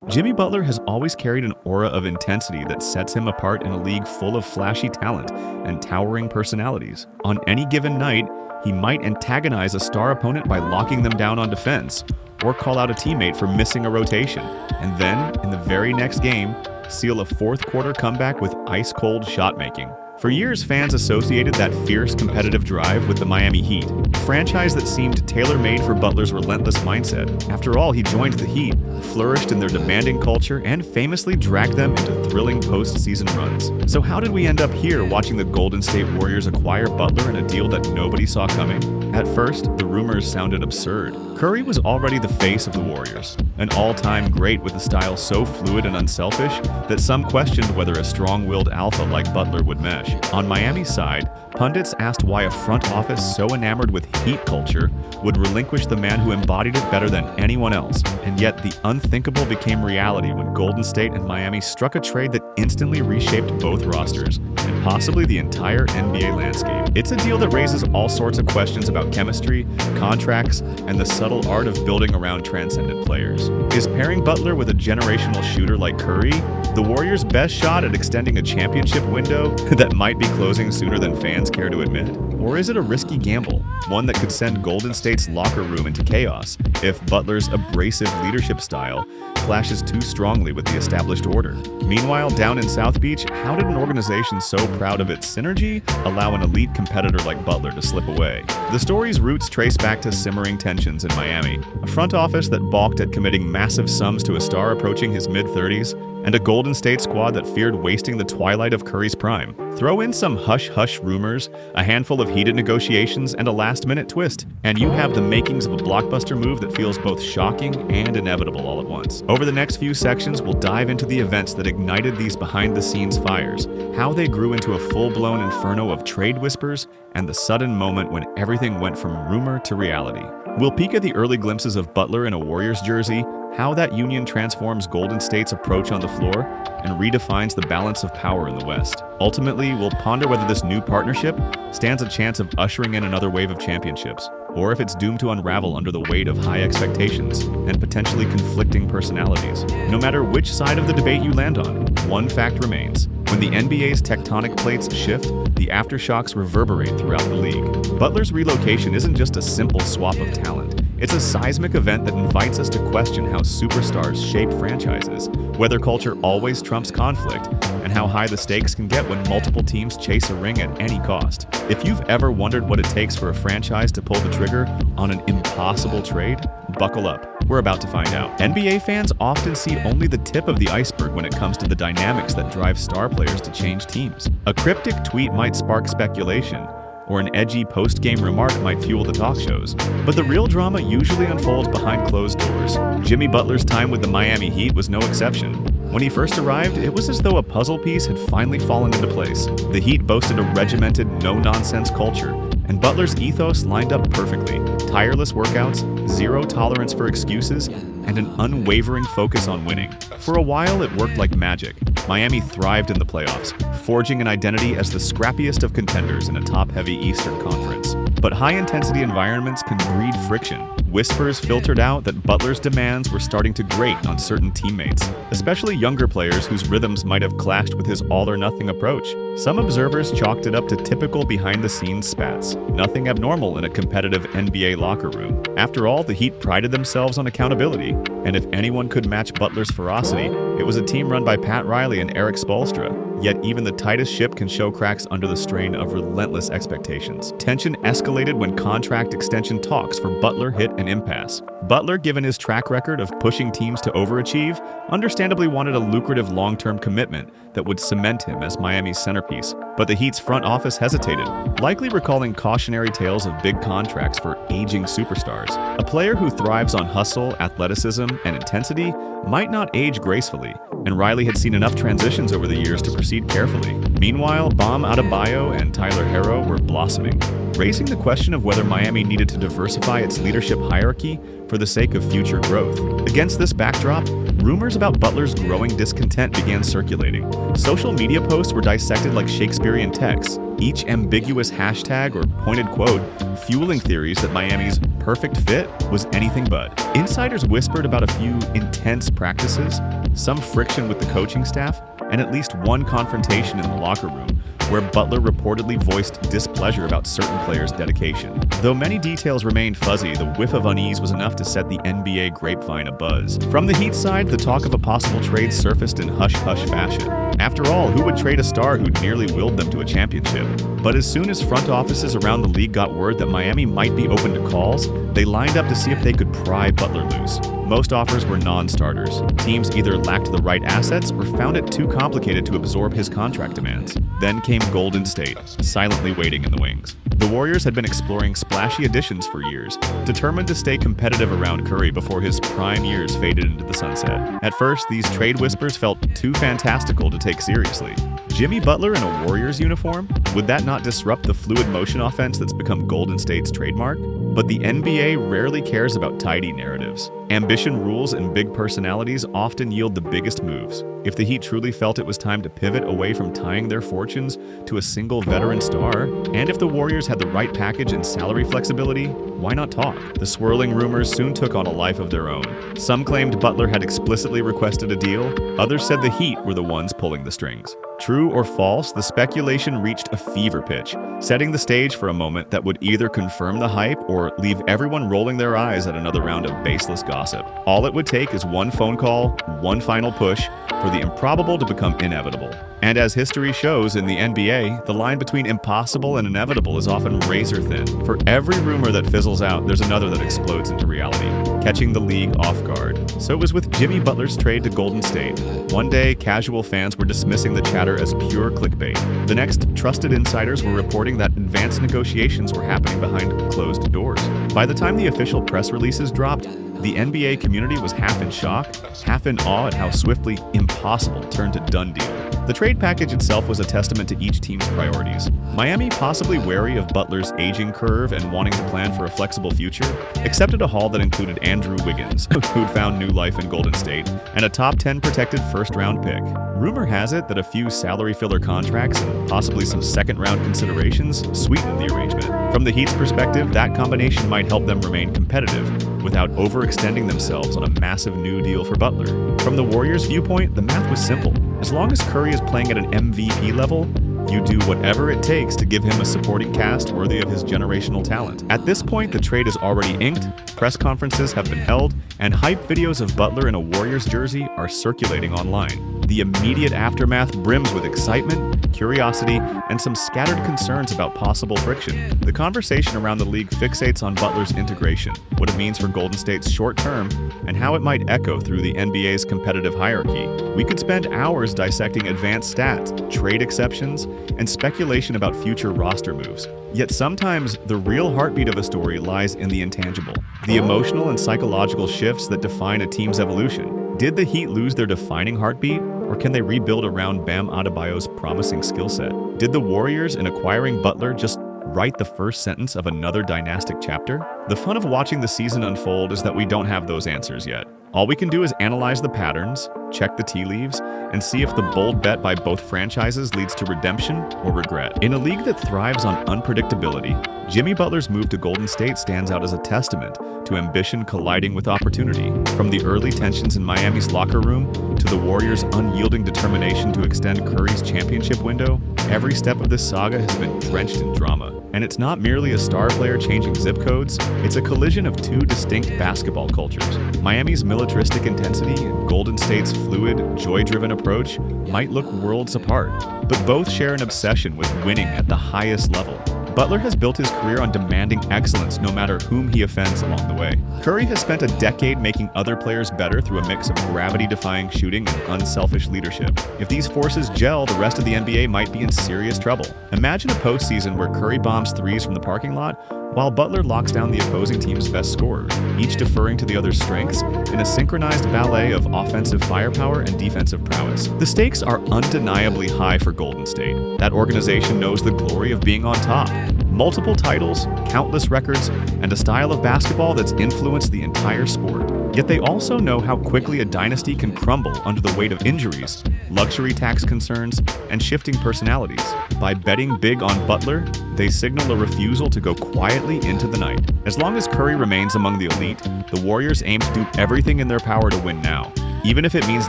Jimmy Butler has always carried an aura of intensity that sets him apart in a league full of flashy talent and towering personalities. On any given night, he might antagonize a star opponent by locking them down on defense, or call out a teammate for missing a rotation, and then, in the very next game, seal a fourth-quarter comeback with ice-cold shot-making. For years, fans associated that fierce competitive drive with the Miami Heat, a franchise that seemed tailor-made for Butler's relentless mindset. After all, he joined the Heat, flourished in their demanding culture, and famously dragged them into thrilling postseason runs. So how did we end up here watching the Golden State Warriors acquire Butler in a deal that nobody saw coming? At first, the rumors sounded absurd. Curry was already the face of the Warriors, an all-time great with a style so fluid and unselfish that some questioned whether a strong-willed alpha like Butler would mesh. On Miami's side, pundits asked why a front office so enamored with Heat culture would relinquish the man who embodied it better than anyone else. And yet the unthinkable became reality when Golden State and Miami struck a trade that instantly reshaped both rosters, and possibly the entire NBA landscape. It's a deal that raises all sorts of questions about chemistry, contracts, and the subtle art of building around transcendent players. Is pairing Butler with a generational shooter like Curry the Warriors' best shot at extending a championship window that might be closing sooner than fans care to admit? Or is it a risky gamble, one that could send Golden State's locker room into chaos if Butler's abrasive leadership style clashes too strongly with the established order? Meanwhile, down in South Beach, how did an organization so proud of its synergy allow an elite competitor like Butler to slip away? The story's roots trace back to simmering tensions in Miami, a front office that balked at committing massive sums to a star approaching his mid-30s, and a Golden State squad that feared wasting the twilight of Curry's prime. Throw in some hush-hush rumors, a handful of heated negotiations, and a last-minute twist, and you have the makings of a blockbuster move that feels both shocking and inevitable all at once. Over the next few sections, we'll dive into the events that ignited these behind-the-scenes fires, how they grew into a full-blown inferno of trade whispers, and the sudden moment when everything went from rumor to reality. We'll peek at the early glimpses of Butler in a Warriors jersey, how that union transforms Golden State's approach on the floor and redefines the balance of power in the West. Ultimately, we'll ponder whether this new partnership stands a chance of ushering in another wave of championships, or if it's doomed to unravel under the weight of high expectations and potentially conflicting personalities. No matter which side of the debate you land on, one fact remains. When the NBA's tectonic plates shift, the aftershocks reverberate throughout the league. Butler's relocation isn't just a simple swap of talent. It's a seismic event that invites us to question how superstars shape franchises, whether culture always trumps conflict, and how high the stakes can get when multiple teams chase a ring at any cost. If you've ever wondered what it takes for a franchise to pull the trigger on an impossible trade, buckle up. We're about to find out. NBA fans often see only the tip of the iceberg when it comes to the dynamics that drive star players to change teams. A cryptic tweet might spark speculation, or an edgy post-game remark might fuel the talk shows. But the real drama usually unfolds behind closed doors. Jimmy Butler's time with the Miami Heat was no exception. When he first arrived, it was as though a puzzle piece had finally fallen into place. The Heat boasted a regimented, no-nonsense culture, and Butler's ethos lined up perfectly. Tireless workouts, zero tolerance for excuses, and an unwavering focus on winning. For a while, it worked like magic. Miami thrived in the playoffs, forging an identity as the scrappiest of contenders in a top-heavy Eastern Conference. But high-intensity environments can breed friction. Whispers filtered out that Butler's demands were starting to grate on certain teammates, especially younger players whose rhythms might have clashed with his all-or-nothing approach. Some observers chalked it up to typical behind-the-scenes spats, nothing abnormal in a competitive NBA locker room. After all, the Heat prided themselves on accountability, and if anyone could match Butler's ferocity, it was a team run by Pat Riley and Eric Spoelstra. Yet even the tightest ship can show cracks under the strain of relentless expectations. Tension escalated when contract extension talks for Butler hit an impasse. Butler, given his track record of pushing teams to overachieve, understandably wanted a lucrative long-term commitment that would cement him as Miami's centerpiece. But the Heat's front office hesitated, likely recalling cautionary tales of big contracts for aging superstars. A player who thrives on hustle, athleticism, and intensity might not age gracefully, and Riley had seen enough transitions over the years to proceed carefully. Meanwhile, Bam Adebayo and Tyler Herro were blossoming, raising the question of whether Miami needed to diversify its leadership hierarchy for the sake of future growth. Against this backdrop, rumors about Butler's growing discontent began circulating. Social media posts were dissected like Shakespearean texts, each ambiguous hashtag or pointed quote fueling theories that Miami's perfect fit was anything but. Insiders whispered about a few intense practices, some friction with the coaching staff, and at least one confrontation in the locker room, where Butler reportedly voiced displeasure about certain players' dedication. Though many details remained fuzzy, the whiff of unease was enough to set the NBA grapevine abuzz. From the Heat side, the talk of a possible trade surfaced in hush-hush fashion. After all, who would trade a star who nearly willed them to a championship? But as soon as front offices around the league got word that Miami might be open to calls, they lined up to see if they could pry Butler loose. Most offers were non-starters. Teams either lacked the right assets or found it too complicated to absorb his contract demands. Then came Golden State, silently waiting in the wings. The Warriors had been exploring splashy additions for years, determined to stay competitive around Curry before his prime years faded into the sunset. At first, these trade whispers felt too fantastical to take seriously. Jimmy Butler in a Warriors uniform? Would that not disrupt the fluid motion offense that's become Golden State's trademark? But the NBA rarely cares about tidy narratives. Ambition rules and big personalities often yield the biggest moves. If the Heat truly felt it was time to pivot away from tying their fortunes to a single veteran star, and if the Warriors had the right package and salary flexibility, why not talk? The swirling rumors soon took on a life of their own. Some claimed Butler had explicitly requested a deal, others said the Heat were the ones pulling the strings. True or false, the speculation reached a fever pitch, setting the stage for a moment that would either confirm the hype or leave everyone rolling their eyes at another round of baseless gossip. All it would take is one phone call, one final push, for the improbable to become inevitable. And as history shows in the NBA, the line between impossible and inevitable is often razor thin. For every rumor that fizzles out, there's another that explodes into reality, catching the league off guard. So it was with Jimmy Butler's trade to Golden State. One day, casual fans were dismissing the chatter as pure clickbait. The next, trusted insiders were reporting that advanced negotiations were happening behind closed doors. By the time the official press releases dropped, the NBA community was half in shock, half in awe at how swiftly impossible turned to done deal. The trade package itself was a testament to each team's priorities. Miami, possibly wary of Butler's aging curve and wanting to plan for a flexible future, accepted a haul that included Andrew Wiggins, who'd found new life in Golden State, and a top 10 protected first-round pick. Rumor has it that a few salary filler contracts and possibly some second-round considerations sweetened the arrangement. From the Heat's perspective, that combination might help them remain competitive without overextending themselves on a massive new deal for Butler. From the Warriors' viewpoint, the math was simple. As long as Curry is playing at an MVP level, you do whatever it takes to give him a supporting cast worthy of his generational talent. At this point, the trade is already inked, press conferences have been held, and hype videos of Butler in a Warriors jersey are circulating online. The immediate aftermath brims with excitement, curiosity, and some scattered concerns about possible friction. The conversation around the league fixates on Butler's integration, what it means for Golden State's short term, and how it might echo through the NBA's competitive hierarchy. We could spend hours dissecting advanced stats, trade exceptions, and speculation about future roster moves. Yet sometimes, the real heartbeat of a story lies in the intangible, the emotional and psychological shifts that define a team's evolution. Did the Heat lose their defining heartbeat, or can they rebuild around Bam Adebayo's promising skill set? Did the Warriors, in acquiring Butler, just write the first sentence of another dynastic chapter? The fun of watching the season unfold is that we don't have those answers yet. All we can do is analyze the patterns, check the tea leaves, and see if the bold bet by both franchises leads to redemption or regret. In a league that thrives on unpredictability, Jimmy Butler's move to Golden State stands out as a testament to ambition colliding with opportunity. From the early tensions in Miami's locker room to the Warriors' unyielding determination to extend Curry's championship window, every step of this saga has been drenched in drama. And it's not merely a star player changing zip codes, it's a collision of two distinct basketball cultures. Miami's militaristic intensity and Golden State's fluid, joy-driven approach might look worlds apart, but both share an obsession with winning at the highest level. Butler has built his career on demanding excellence no matter whom he offends along the way. Curry has spent a decade making other players better through a mix of gravity-defying shooting and unselfish leadership. If these forces gel, the rest of the NBA might be in serious trouble. Imagine a postseason where Curry bombs threes from the parking lot, while Butler locks down the opposing team's best scorers, each deferring to the other's strengths in a synchronized ballet of offensive firepower and defensive prowess. The stakes are undeniably high for Golden State. That organization knows the glory of being on top. Multiple titles, countless records, and a style of basketball that's influenced the entire sport. Yet they also know how quickly a dynasty can crumble under the weight of injuries, luxury tax concerns, and shifting personalities. By betting big on Butler, they signal a refusal to go quietly into the night. As long as Curry remains among the elite, the Warriors aim to do everything in their power to win now, even if it means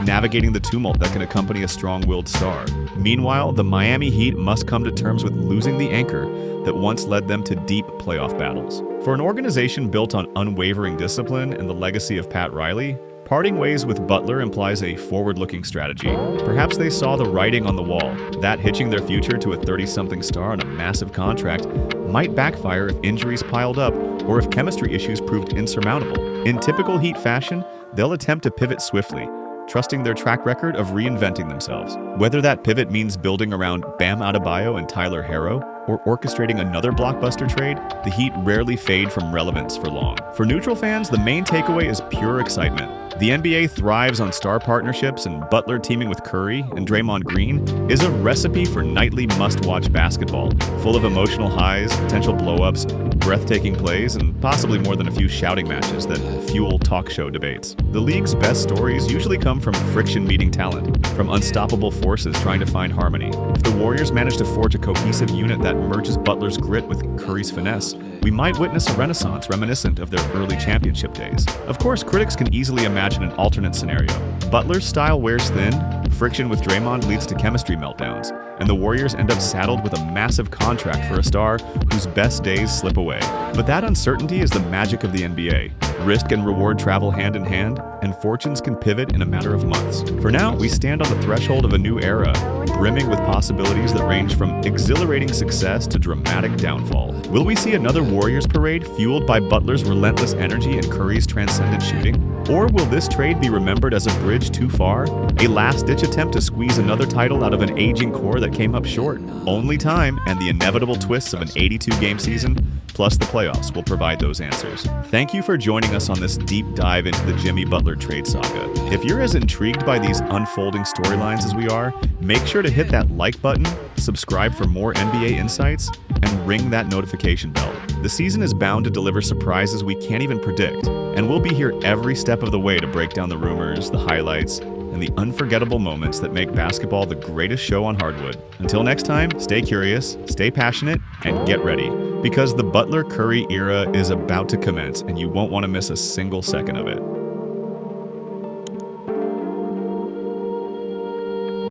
navigating the tumult that can accompany a strong-willed star. Meanwhile, the Miami Heat must come to terms with losing the anchor that once led them to deep playoff battles. For an organization built on unwavering discipline and the legacy of Pat Riley, parting ways with Butler implies a forward-looking strategy. Perhaps they saw the writing on the wall, that hitching their future to a 30-something star on a massive contract might backfire if injuries piled up or if chemistry issues proved insurmountable. In typical Heat fashion, they'll attempt to pivot swiftly, trusting their track record of reinventing themselves. Whether that pivot means building around Bam Adebayo and Tyler Herro, or orchestrating another blockbuster trade, the Heat rarely fade from relevance for long. For neutral fans, the main takeaway is pure excitement. The NBA thrives on star partnerships, and Butler teaming with Curry and Draymond Green is a recipe for nightly must-watch basketball, full of emotional highs, potential blow-ups, breathtaking plays, and possibly more than a few shouting matches that fuel talk show debates. The league's best stories usually come from friction meeting talent, from unstoppable forces trying to find harmony. If the Warriors manage to forge a cohesive unit that merges Butler's grit with Curry's finesse, we might witness a renaissance reminiscent of their early championship days. Of course, critics can easily imagine an alternate scenario. Butler's style wears thin, friction with Draymond leads to chemistry meltdowns, and the Warriors end up saddled with a massive contract for a star whose best days slip away. But that uncertainty is the magic of the NBA. Risk and reward travel hand in hand, and fortunes can pivot in a matter of months. For now, we stand on the threshold of a new era, brimming with possibilities that range from exhilarating success to dramatic downfall. Will we see another Warriors parade fueled by Butler's relentless energy and Curry's transcendent shooting? Or will this trade be remembered as a bridge too far? A last-ditch attempt to squeeze another title out of an aging core that came up short? Only time and the inevitable twists of an 82-game season, plus the playoffs, will provide those answers. Thank you for joining us on this deep dive into the Jimmy Butler trade saga. If you're as intrigued by these unfolding storylines as we are, make sure to hit that like button, subscribe for more NBA insights, and ring that notification bell. The season is bound to deliver surprises we can't even predict, and we'll be here every step of the way to break down the rumors, the highlights, and the unforgettable moments that make basketball the greatest show on hardwood. Until next time, stay curious, stay passionate, and get ready, because the Butler-Curry era is about to commence, and you won't want to miss a single second of it.